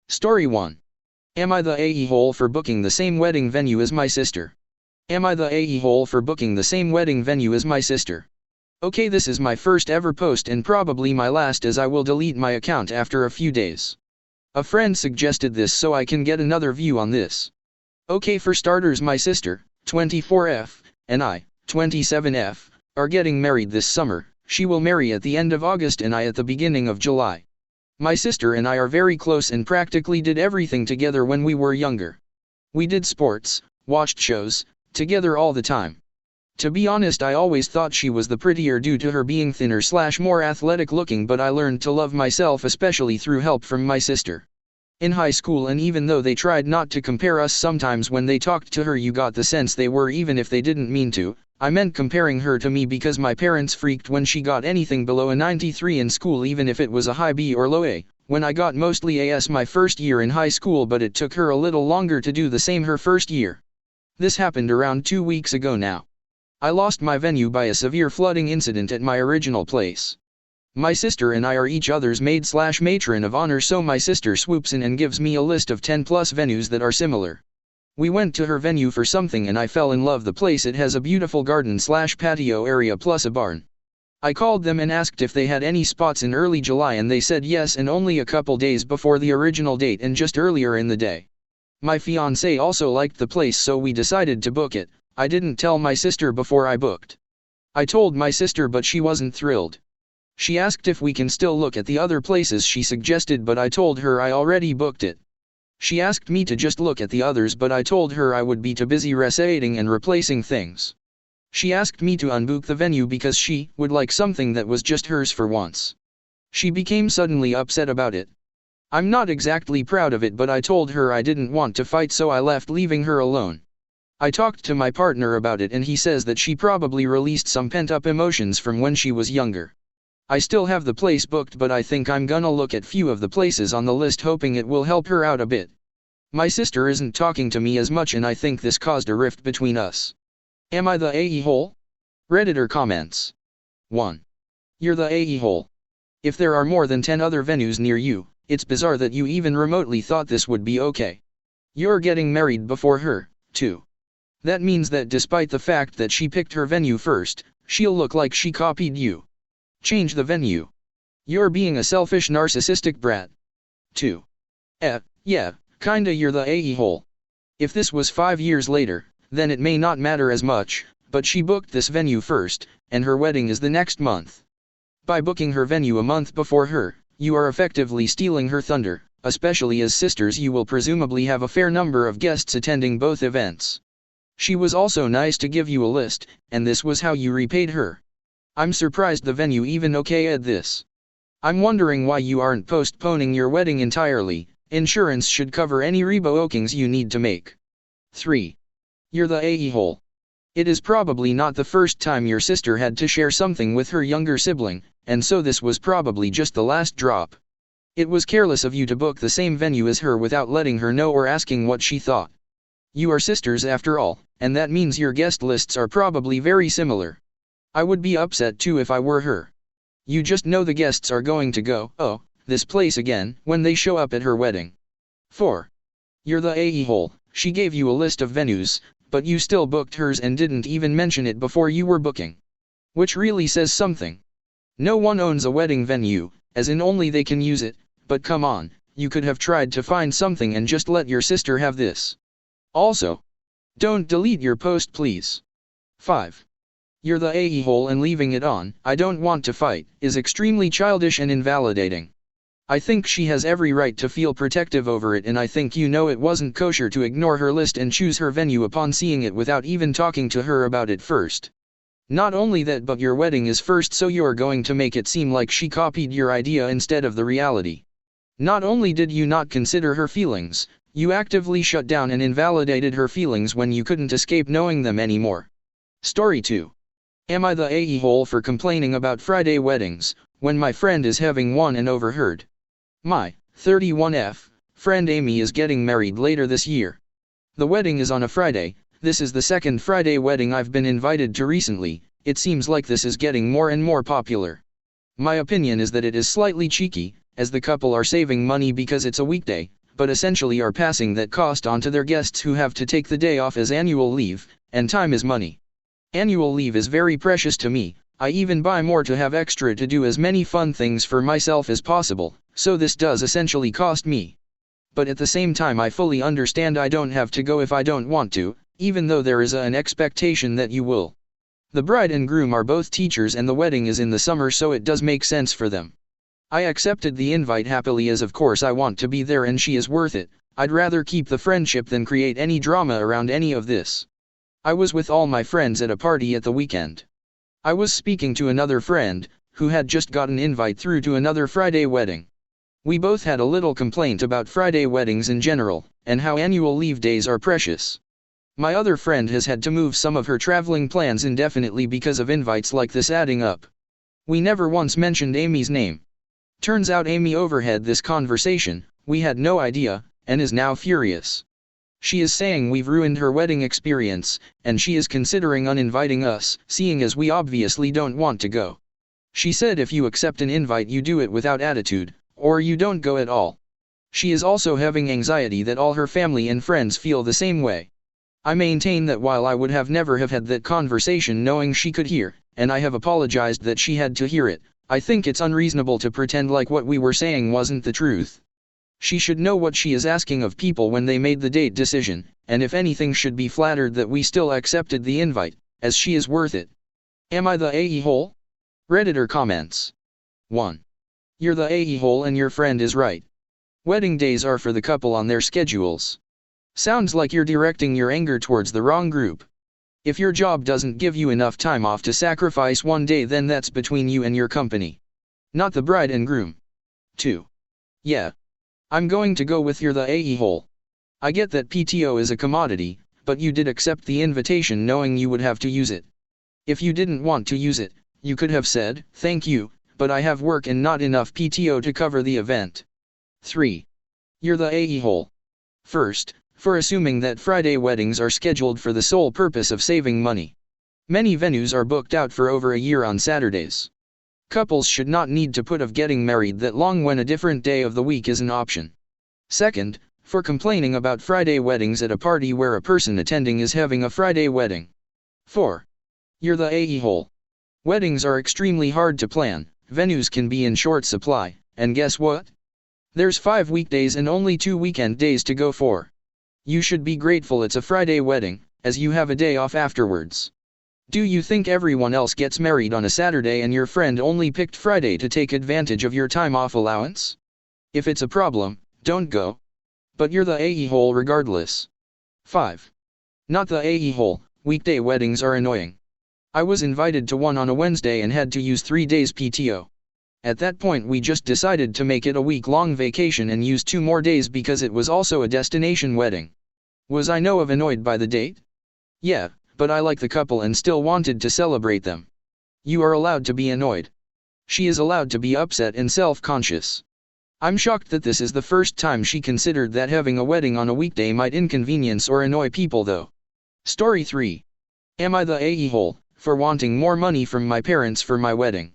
Story 1. Am I the a-hole for booking the same wedding venue as my sister? Am I the a-hole for booking the same wedding venue as my sister? Okay, this is my first ever post and probably my last, as I will delete my account after a few days. A friend suggested this so I can get another view on this. Okay, for starters, my sister, 24F, and I, 27F, are getting married this summer. She will marry at the end of August and I at the beginning of July. My sister and I are very close and practically did everything together when we were younger. We did sports, watched shows, together all the time. To be honest, I always thought she was the prettier due to her being thinner / more athletic looking, but I learned to love myself especially through help from my sister. In high school, and even though they tried not to compare us sometimes when they talked to her, you got the sense they were, even if they didn't mean to. I meant comparing her to me because my parents freaked when she got anything below a 93 in school, even if it was a high B or low A, when I got mostly As my first year in high school, but it took her a little longer to do the same her first year. This happened around 2 weeks ago now. I lost my venue by a severe flooding incident at my original place. My sister and I are each other's maid / matron of honor, so my sister swoops in and gives me a list of 10+ venues that are similar. We went to her venue for something and I fell in love. The place, it has a beautiful garden / patio area plus a barn. I called them and asked if they had any spots in early July and they said yes, and only a couple days before the original date and just earlier in the day. My fiancé also liked the place, so we decided to book it. I didn't tell my sister before I booked. I told my sister, but she wasn't thrilled. She asked if we can still look at the other places she suggested, but I told her I already booked it. She asked me to just look at the others, but I told her I would be too busy renovating and replacing things. She asked me to unbook the venue because she would like something that was just hers for once. She became suddenly upset about it. I'm not exactly proud of it, but I told her I didn't want to fight, so I left, leaving her alone. I talked to my partner about it and he says that she probably released some pent-up emotions from when she was younger. I still have the place booked, but I think I'm gonna look at few of the places on the list, hoping it will help her out a bit. My sister isn't talking to me as much and I think this caused a rift between us. Am I the a-hole? Redditor comments. 1. You're the a-hole. If there are more than 10 other venues near you, it's bizarre that you even remotely thought this would be okay. You're getting married before her, too. That means that despite the fact that she picked her venue first, she'll look like she copied you. Change the venue. You're being a selfish, narcissistic brat. 2. Yeah, kinda, you're the a-hole. If this was 5 years later, then it may not matter as much, but she booked this venue first, and her wedding is the next month. By booking her venue a month before her, you are effectively stealing her thunder, especially as sisters you will presumably have a fair number of guests attending both events. She was also nice to give you a list, and this was how you repaid her. I'm surprised the venue even okayed this. I'm wondering why you aren't postponing your wedding entirely. Insurance should cover any rebookings you need to make. 3. You're the a-hole. It is probably not the first time your sister had to share something with her younger sibling, and so this was probably just the last drop. It was careless of you to book the same venue as her without letting her know or asking what she thought. You are sisters after all, and that means your guest lists are probably very similar. I would be upset too if I were her. You just know the guests are going to go, "Oh, this place again," when they show up at her wedding. 4. You're the a-hole. She gave you a list of venues, but you still booked hers and didn't even mention it before you were booking. Which really says something. No one owns a wedding venue, as in only they can use it, but come on, you could have tried to find something and just let your sister have this. Also, don't delete your post, please. 5. You're the a-hole, and leaving it on, "I don't want to fight," is extremely childish and invalidating. I think she has every right to feel protective over it, and I think you know it wasn't kosher to ignore her list and choose her venue upon seeing it without even talking to her about it first. Not only that, but your wedding is first, so you're going to make it seem like she copied your idea instead of the reality. Not only did you not consider her feelings, you actively shut down and invalidated her feelings when you couldn't escape knowing them anymore. Story 2. Am I the a-hole for complaining about Friday weddings, when my friend is having one and overheard? My 31F friend Amy is getting married later this year. The wedding is on a Friday. This is the second Friday wedding I've been invited to recently. It seems like this is getting more and more popular. My opinion is that it is slightly cheeky, as the couple are saving money because it's a weekday, but essentially are passing that cost on to their guests who have to take the day off as annual leave, and time is money. Annual leave is very precious to me. I even buy more to have extra to do as many fun things for myself as possible, so this does essentially cost me. But at the same time I fully understand I don't have to go if I don't want to, even though there is an expectation that you will. The bride and groom are both teachers and the wedding is in the summer, so it does make sense for them. I accepted the invite happily, as of course I want to be there and she is worth it. I'd rather keep the friendship than create any drama around any of this. I was with all my friends at a party at the weekend. I was speaking to another friend, who had just got an invite through to another Friday wedding. We both had a little complaint about Friday weddings in general, and how annual leave days are precious. My other friend has had to move some of her traveling plans indefinitely because of invites like this adding up. We never once mentioned Amy's name. Turns out Amy overheard this conversation, we had no idea, and is now furious. She is saying we've ruined her wedding experience, and she is considering uninviting us, seeing as we obviously don't want to go. She said if you accept an invite you do it without attitude, or you don't go at all. She is also having anxiety that all her family and friends feel the same way. I maintain that while I would have never have had that conversation knowing she could hear, and I have apologized that she had to hear it, I think it's unreasonable to pretend like what we were saying wasn't the truth. She should know what she is asking of people when they made the date decision, and if anything should be flattered that we still accepted the invite, as she is worth it. Am I the a-hole? Redditor comments. 1. You're the a-hole and your friend is right. Wedding days are for the couple on their schedules. Sounds like you're directing your anger towards the wrong group. If your job doesn't give you enough time off to sacrifice one day, then that's between you and your company, not the bride and groom. 2. Yeah. I'm going to go with you're the a-hole. I get that PTO is a commodity, but you did accept the invitation knowing you would have to use it. If you didn't want to use it, you could have said, thank you, but I have work and not enough PTO to cover the event. 3. You're the a-hole. First, for assuming that Friday weddings are scheduled for the sole purpose of saving money. Many venues are booked out for over a year on Saturdays. Couples should not need to put off getting married that long when a different day of the week is an option. Second, for complaining about Friday weddings at a party where a person attending is having a Friday wedding. 4. You're the a-hole. Weddings are extremely hard to plan, venues can be in short supply, and guess what? There's 5 weekdays and only 2 weekend days to go for. You should be grateful it's a Friday wedding, as you have a day off afterwards. Do you think everyone else gets married on a Saturday and your friend only picked Friday to take advantage of your time off allowance? If it's a problem, don't go. But you're the a-hole regardless. 5. Not the a-hole, weekday weddings are annoying. I was invited to one on a Wednesday and had to use 3 days PTO. At that point we just decided to make it a week-long vacation and use 2 more days because it was also a destination wedding. Was I annoyed by the date? Yeah, but I like the couple and still wanted to celebrate them. You are allowed to be annoyed. She is allowed to be upset and self-conscious. I'm shocked that this is the first time she considered that having a wedding on a weekday might inconvenience or annoy people though. Story 3. Am I the a-hole for wanting more money from my parents for my wedding?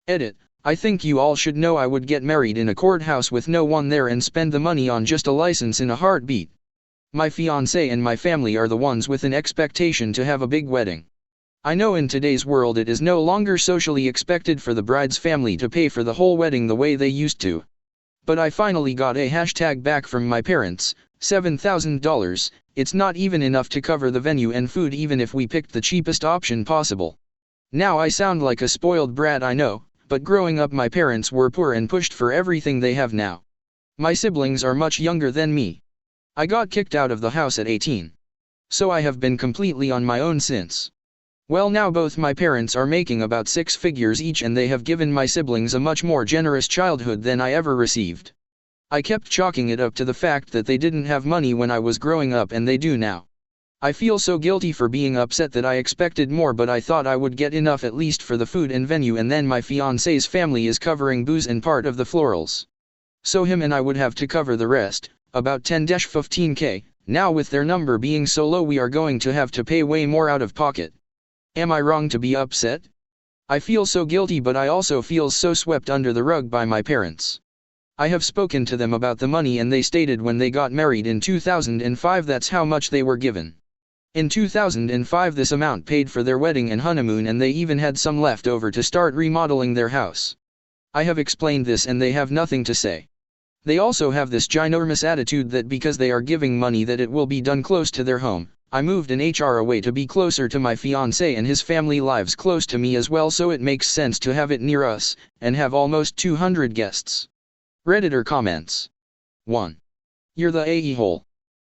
Edit. I think you all should know I would get married in a courthouse with no one there and spend the money on just a license in a heartbeat. My fiancé and my family are the ones with an expectation to have a big wedding. I know in today's world it is no longer socially expected for the bride's family to pay for the whole wedding the way they used to. But I finally got a hashtag back from my parents, $7,000, it's not even enough to cover the venue and food even if we picked the cheapest option possible. Now I sound like a spoiled brat, I know, but growing up my parents were poor and pushed for everything they have now. My siblings are much younger than me. I got kicked out of the house at 18. So I have been completely on my own since. Well, now both my parents are making about 6 figures each and they have given my siblings a much more generous childhood than I ever received. I kept chalking it up to the fact that they didn't have money when I was growing up and they do now. I feel so guilty for being upset that I expected more, but I thought I would get enough at least for the food and venue, and then my fiancé's family is covering booze and part of the florals. So him and I would have to cover the rest. About 10-15k, now with their number being so low we are going to have to pay way more out of pocket. Am I wrong to be upset? I feel so guilty, but I also feel so swept under the rug by my parents. I have spoken to them about the money and they stated when they got married in 2005 that's how much they were given. In 2005 this amount paid for their wedding and honeymoon and they even had some left over to start remodeling their house. I have explained this and they have nothing to say. They also have this ginormous attitude that because they are giving money that it will be done close to their home. I moved an HR away to be closer to my fiancé and his family lives close to me as well, so it makes sense to have it near us, and have almost 200 guests. Redditor comments. 1. You're the a-hole.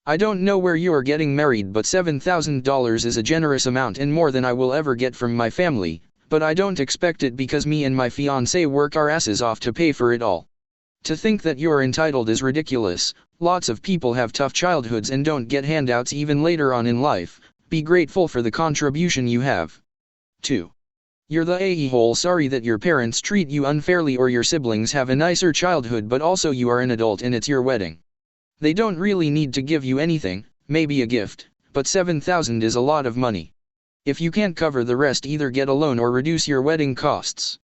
I don't know where you are getting married, but $7,000 is a generous amount and more than I will ever get from my family, but I don't expect it because me and my fiancé work our asses off to pay for it all. To think that you're entitled is ridiculous. Lots of people have tough childhoods and don't get handouts even later on in life. Be grateful for the contribution you have. 2. You're the a-hole. Sorry that your parents treat you unfairly or your siblings have a nicer childhood, but also you are an adult and it's your wedding. They don't really need to give you anything, maybe a gift, but $7,000 is a lot of money. If you can't cover the rest, either get a loan or reduce your wedding costs.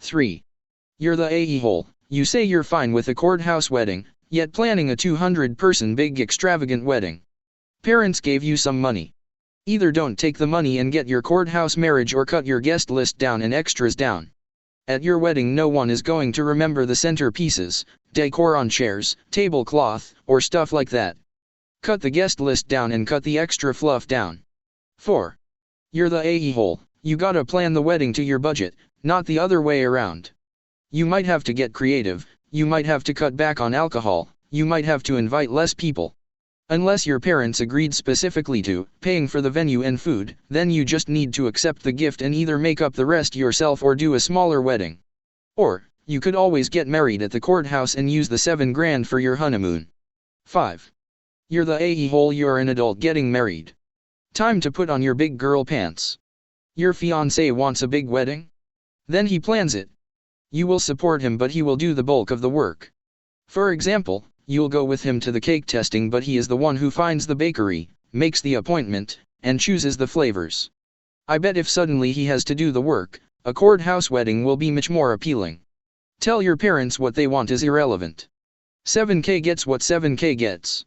3. You're the a-hole. You say you're fine with a courthouse wedding, yet planning a 200-person big extravagant wedding. Parents gave you some money. Either don't take the money and get your courthouse marriage or cut your guest list down and extras down. At your wedding no one is going to remember the centerpieces, decor on chairs, tablecloth, or stuff like that. Cut the guest list down and cut the extra fluff down. 4. You're the a-hole. You gotta plan the wedding to your budget, not the other way around. You might have to get creative, you might have to cut back on alcohol, you might have to invite less people. Unless your parents agreed specifically to paying for the venue and food, then you just need to accept the gift and either make up the rest yourself or do a smaller wedding. Or, you could always get married at the courthouse and use the $7,000 for your honeymoon. 5. You're the a-hole. You're an adult getting married. Time to put on your big girl pants. Your fiancé wants a big wedding? Then he plans it. You will support him, but he will do the bulk of the work. For example, you'll go with him to the cake testing, but he is the one who finds the bakery, makes the appointment, and chooses the flavors. I bet if suddenly he has to do the work, a courthouse wedding will be much more appealing. Tell your parents what they want is irrelevant. 7K gets what 7K gets.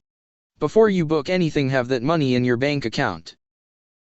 Before you book anything, have that money in your bank account.